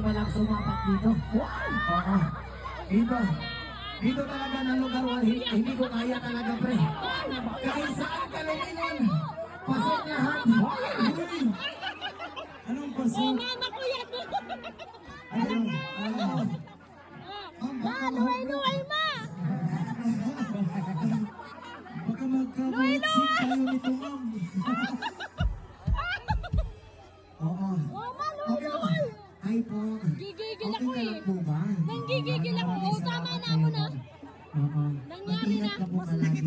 walang sumapat dito. Oo. Dito talaga ng lugar, hindi ko kaya talaga, pre. Kahit saan ka lumingon, pasok lahat. Anong pasok? Mama ko yan. Luhay-luhay, ma! Baka magkabuliksik tayo nito, ma'am. Oo. Mama, Okay po. Ay po. Gigigil Okay ako ka eh. lang po ba? Nanggigigil ako. Maraming Tama salamat na mo kayo na. po. Oo. Nangyari Mag-ingat na. ka po palagi.